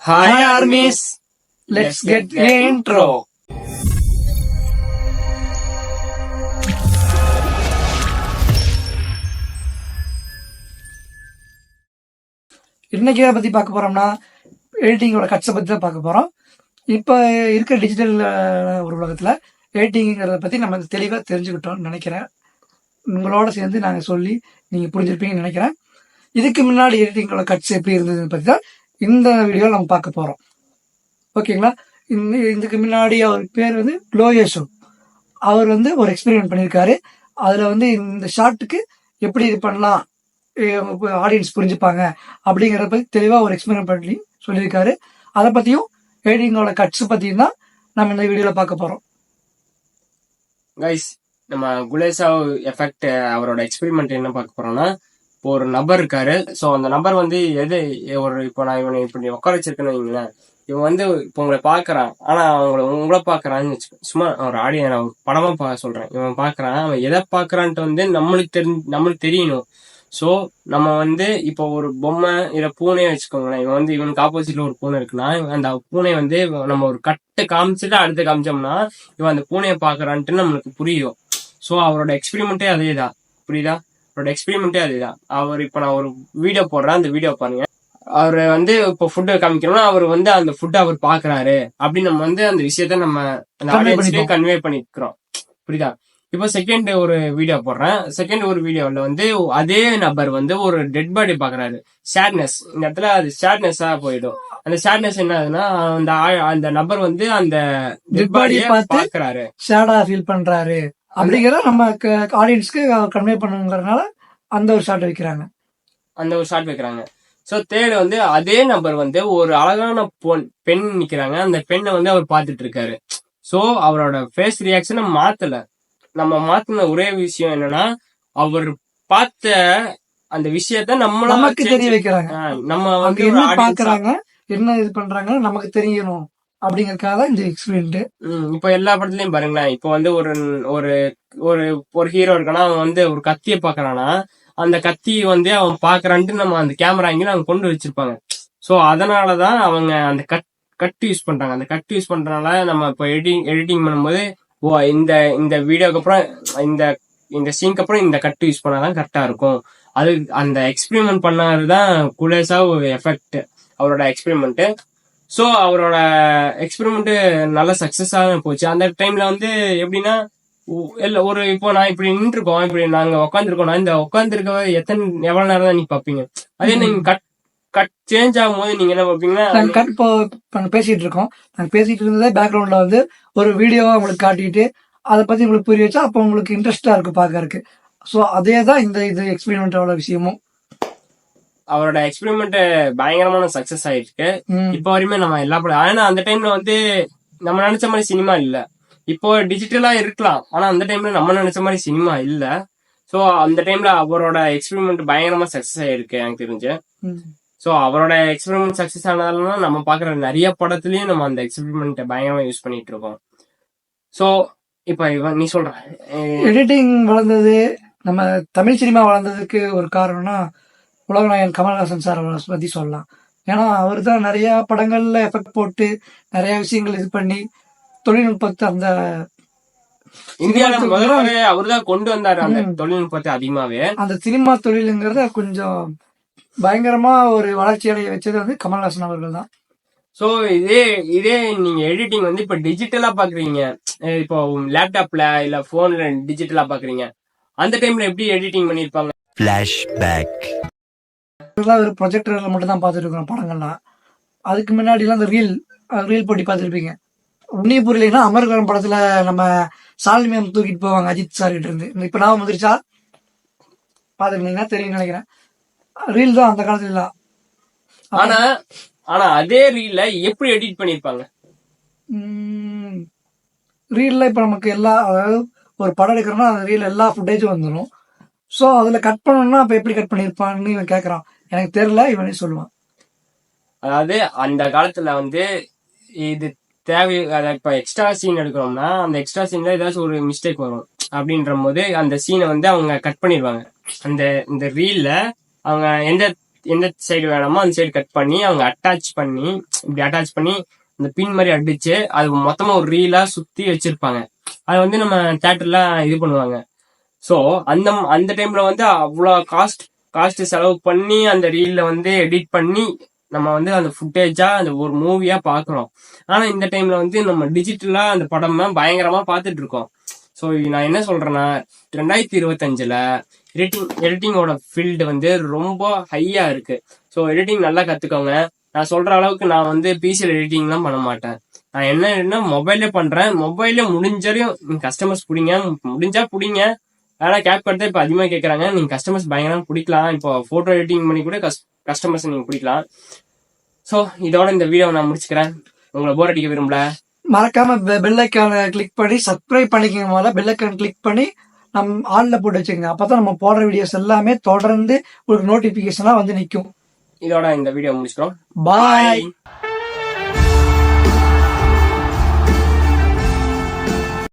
Hi armies, let's get intro. இன்னைக்கு பத்தி பார்க்க போறோம்னா எடிட்டிங்கோட கட்ஸை பத்தி தான் பார்க்க போறோம். இப்போ இருக்கிற டிஜிட்டல் ஒரு உலகத்துல எடிட்டிங்கிறத பத்தி நம்ம தெளிவா தெரிஞ்சுக்கிட்டோம்னு நினைக்கிறேன். உங்களோட சேர்ந்து நாங்கள் சொல்லி நீங்க புரிஞ்சிருப்பீங்கன்னு நினைக்கிறேன். இதுக்கு முன்னாடி எடிட்டிங்கோட கட்ஸ் எப்படி இருந்ததுன்னு பத்தி தான் இந்த வீடியோவில் நம்ம பார்க்க போறோம். ஓகேங்களா? இதுக்கு முன்னாடி அவர் பேர் வந்து லோயேஷோ. அவர் வந்து ஒரு எக்ஸ்பெரிமெண்ட் பண்ணியிருக்காரு. அதுல வந்து இந்த ஷார்ட்டுக்கு எப்படி இது பண்ணலாம், ஆடியன்ஸ் புரிஞ்சுப்பாங்க அப்படிங்கிறத பத்தி தெளிவா ஒரு எக்ஸ்பெரிமெண்ட் பண்ணி சொல்லியிருக்காரு. அதை பத்தியும் எடிட்டிங்கோட கட்ஸ் பத்தியும் தான் நம்ம இந்த வீடியோல பார்க்க போறோம். கைஸ், நம்ம குலேசாவ் எஃபெக்ட் அவரோட எக்ஸ்பெரிமெண்ட் என்ன பார்க்க போறோம்னா, இப்போ ஒரு நபர் இருக்காரு. ஸோ அந்த நபர் வந்து இப்போ நான் இவனை இப்படி உட்கார வச்சிருக்கேன்னு வைங்களேன். இவன் வந்து இப்போ உங்களை பாக்குறான், ஆனா உங்களை பாக்குறான்னு சும்மா ஒரு ஆடியோ நான் படமா சொல்றேன். இவன் பாக்குறான், அவன் எதை பாக்குறான்ட்டு வந்து நம்மளுக்கு தெரியணும். சோ நம்ம வந்து இப்போ ஒரு பொம்மை இல்ல பூனையை வச்சுக்கோங்களேன். இவன் வந்து இவனுக்கு ஆப்போசிட்ல ஒரு பூனை இருக்குன்னா, அந்த பூனை வந்து நம்ம ஒரு கட்டை காமிச்சிட்டு அடுத்து காமிச்சோம்னா இவன் அந்த பூனையை பாக்குறான்ட்டு நம்மளுக்கு புரியும். சோ அவரோட எக்ஸ்பெரிமெண்டே அதேதான். புரியுதா? அவரோட எக்ஸ்பெரிமெண்டே அதேதான். அவர் இப்ப நான் ஒரு வீடியோ போடுறேன், அந்த வீடியோ பாருங்க. அவர் வந்து இப்போ ஃபுட்டை காமிக்கணும்னா அவர் வந்து அந்த ஃபுட்டை அவர் பாக்குறாரு அப்படின்னு நம்ம வந்து அந்த விஷயத்த நம்ம அந்த ஆடியன்ஸ்லயே கன்வே பண்ணிக்கிறோம். புரியுதா? இப்போ செகண்ட் ஒரு வீடியோ போடுறேன். செகண்ட் ஒரு வீடியோல வந்து அதே நபர் வந்து ஒரு டெட் பாடி பாக்குறாரு. சேட்னஸ், இந்த இடத்துல அது சேட்னஸா போயிடும். அந்த சேட்னஸ் என்ன ஆகுதுன்னா, அந்த நபர் வந்து அந்த டெட் பாடியை பாக்குறாரு, சேடா ஃபீல் பண்றாரு அப்படிங்கிற நம்ம ஆடியன்ஸ்க்கு கன்வே பண்ணுங்கிறதுனால அந்த ஒரு ஷாட் வைக்கிறாங்க. சோ தேர்ட் வந்து அதே நபர் வந்து ஒரு அழகான பெண் நிக்கிறாங்க. அந்த பெண்ணை வந்து அவர் பாத்துட்டு இருக்காரு. சோ அவரோட ஃபேஸ் ரியாக்ஷனை மாத்தல. நம்ம மாத்தின ஒரே விஷயம் என்னன்னா, அவர் பார்த்த அந்த விஷயத்த நமக்கு தெரிய வைக்கிறாங்க. நம்ம வந்து என்ன பாக்குறாங்க, என்ன இது பண்றாங்க நமக்கு தெரியணும் அப்படிங்கறதுக்காக இந்த எக்ஸ்பெரிமெண்ட். இப்ப எல்லா படத்துலயும் பாருங்களேன். இப்போ வந்து ஒரு ஒரு ஒரு ஹீரோ இருக்கானா, அவன் வந்து ஒரு கத்தியை பாக்குறானா, அந்த கத்தி வந்து அவன் பாக்குறான்ட்டு நம்ம அந்த கேமரா இங்கே அவங்க கொண்டு வச்சிருப்பாங்க. சோ அதனாலதான் அவங்க அந்த கட் யூஸ் பண்றாங்க. அந்த கட் யூஸ் பண்றதுனால நம்ம இப்போ எடிட்டிங் பண்ணும்போது இந்த வீடியோக்கு அப்புறம் இந்த சீனுக்கு அப்புறம் இந்த கட் யூஸ் பண்ணாதான் கரெக்டா இருக்கும். அது அந்த எக்ஸ்பெரிமெண்ட் பண்ணாருதான் குலேசாவ் எஃபெக்ட், அவரோட எக்ஸ்பெரிமெண்ட். சோ அவரோட எக்ஸ்பெரிமெண்ட் நல்ல சக்சஸா போச்சு. அந்த டைம்ல வந்து எப்படின்னா, ஒரு இப்போ நான் இப்படி நின்று இருக்கோம், இப்படி நாங்க உட்காந்துருக்கோம். இந்த உட்காந்துருக்க எவ்வளவு நேரம் தான் நீங்க பாப்பீங்க. அதே நீங்க கட் சேஞ்ச் ஆகும் போது நீங்க என்ன பாப்பீங்கன்னா, கட் இப்போ பேசிட்டு இருக்கோம். நாங்க பேசிட்டு இருந்ததே பேக்ரவுண்ட்ல வந்து ஒரு வீடியோவா உங்களுக்கு காட்டிட்டு அதை பத்தி உங்களுக்கு புரிய வச்சா அப்போ உங்களுக்கு இன்ட்ரெஸ்டா இருக்கு பாக்கறதுக்கு. சோ அதேதான் இது எக்ஸ்பெரிமெண்டோட விஷயமும். அவரோட எக்ஸ்பெரிமெண்ட் பயங்கரமான சக்சஸ் ஆயிருக்கு. இப்போ வரையுமே நம்ம எல்லா படம், ஆனா அந்த டைம்ல வந்து நம்ம நினைச்ச மாதிரி சினிமா இல்ல. இப்போ டிஜிட்டலா இருக்கலாம், ஆனா அந்த டைம்ல நம்ம நினைச்ச மாதிரி சினிமா இல்ல. சோ அந்த டைம்ல அவரோட எக்ஸ்பெரிமெண்ட் பயங்கரமா சக்சஸ் ஆயிருக்கு எனக்கு தெரிஞ்சு. சோ அவரோட எக்ஸ்பெரிமெண்ட் சக்சஸ் ஆனதால நம்ம பாக்குற நிறைய படத்துலயும் நம்ம அந்த எக்ஸ்பெரிமெண்ட் பயங்கரமா யூஸ் பண்ணிட்டு இருக்கோம். சோ இப்ப நீ சொல்ற எடிட்டிங் வளர்ந்தது, நம்ம தமிழ் சினிமா வளர்ந்ததுக்கு ஒரு காரணம்னா உலகநாயகன் கமல்ஹாசன் சார் பத்தி சொல்லலாம். ஏன்னா அவர் தான் நிறைய படங்கள்ல எஃபெக்ட் போட்டு நிறைய விஷயங்கள் இது பண்ணி தொழில்நுட்பத்தை அந்த இந்தியாவில முதல்ல அவர்தான் கொண்டு வந்தாரு அந்த தொழில்நுட்பத்தை அதிகமாவே. அந்த சினிமா தொழிலுங்கிறத கொஞ்சம் பயங்கரமா ஒரு வளர்ச்சி அடைய வச்சது வந்து கமல்ஹாசன் அவர்கள் தான். சோ இதே நீங்க எடிட்டிங் வந்து இப்ப டிஜிட்டலா பாக்குறீங்க, இப்போ லேப்டாப்ல இல்ல போன்ல டிஜிட்டலா பாக்குறீங்க. அந்த டைம்ல எப்படி எடிட்டிங் பண்ணிருப்பாங்க? ஃபிளாஷ்பேக் ஒரு ப்ரொஜெக்டர்ல மட்டும் தான் பாத்துட்டு இருக்கோம் படங்கள்லாம். அதுக்கு முன்னாடி எல்லாம் அந்த ரீல் போட்டி பாத்துருப்பீங்க. உன்னிய புரியலைன்னா அமர்கலம் படத்துல நம்ம சாலினி மேம் தூக்கிட்டு போவாங்க அஜித் சார் கிட்ட இருந்து. இப்ப நான் வந்துருச்சா பாத்துருந்தீங்கன்னா தெரியும் நினைக்கிறேன். ரீல் தான் அந்த காலத்துல. ஆனா அதே ரீல்ல எப்படி எடிட் பண்ணிருப்பாங்க? ரீல்ல இப்ப நமக்கு எல்லா, அதாவது ஒரு படம் எடுக்கிறோம்னா அந்த ரீல் எல்லா ஃபுட்டேஜும் வந்துடும். சோ அதுல கட் பண்ணணும்னா அப்ப எப்படி கட் பண்ணிருப்பான்னு இவன் கேக்குறான். எனக்கு தெரியல, இவனே சொல்லுவான். அதாவது அந்த காலத்துல வந்து இது தேவை. இப்ப எக்ஸ்ட்ரா சீன் எடுக்கிறோம்னா அந்த எக்ஸ்ட்ரா சீன்ல ஏதாச்சும் ஒரு மிஸ்டேக் வரும் அப்படின்ற போது அந்த சீனை வந்து அவங்க கட் பண்ணிடுவாங்க. இந்த ரீல்ல அவங்க எந்த எந்த சைடு வேணுமோ அந்த சைடு கட் பண்ணி அவங்க அட்டாச் பண்ணி இப்படி அட்டாச் பண்ணி இந்த பின் மாதிரி அடிச்சு அது மொத்தமா ஒரு ரீலா சுத்தி வச்சிருப்பாங்க. அது வந்து நம்ம தியேட்டர்ல இது பண்ணுவாங்க. ஸோ அந்த டைம்ல வந்து அவ்வளோ காஸ்ட் செலவு பண்ணி அந்த ரீல்ல வந்து எடிட் பண்ணி நம்ம வந்து அந்த ஃபுட்டேஜா அந்த ஒரு மூவியா பாக்குறோம். ஆனா இந்த டைம்ல வந்து நம்ம டிஜிட்டலா அந்த படமா பயங்கரமா பார்த்துட்டு இருக்கோம். ஸோ நான் என்ன சொல்றேன்னா 2025ல எடிட்டிங்கோட ஃபீல்டு வந்து ரொம்ப ஹையா இருக்கு. ஸோ எடிட்டிங் நல்லா கத்துக்கோங்க. நான் சொல்ற அளவுக்கு நான் வந்து பிசியில் எடிட்டிங்லாம் பண்ண மாட்டேன். நான் என்ன மொபைல்ல பண்றேன். மொபைல்ல முடிஞ்சாலும் நீங்க கஸ்டமர்ஸ் பிடிங்க, முடிஞ்சா பிடிங்க. ஆனா கேப் கட் தான் இப்ப அதிகமா கேட்கறாங்க. நீங்க கஸ்டமர்ஸ் பயங்கரமா பிடிக்கலாம். இப்போ போட்டோ எடிட்டிங் பண்ணி கூட கஸ்டமர்ஸ் நீங்க பிடிக்கலாம். சோ இதோட இந்த வீடியோ நான் முடிச்சுக்கிறேன். உங்களை போர் அடிக்க விரும்பல. மறக்காம பெல் ஐக்கான கிளிக் பண்ணி சப்ஸ்கிரைப் பண்ணிக்கங்க. முதல்ல பெல் ஐக்கான் கிளிக் பண்ணி நம்ம ஆன்ல போட்டு வச்சுக்கோங்க. அப்பதான் நம்ம போடுற வீடியோஸ் எல்லாமே தொடர்ந்து உங்களுக்கு நோட்டிபிகேஷனா வந்து நிற்கும். இதோட இந்த வீடியோ முடிச்சுக்கிறோம். பாய்.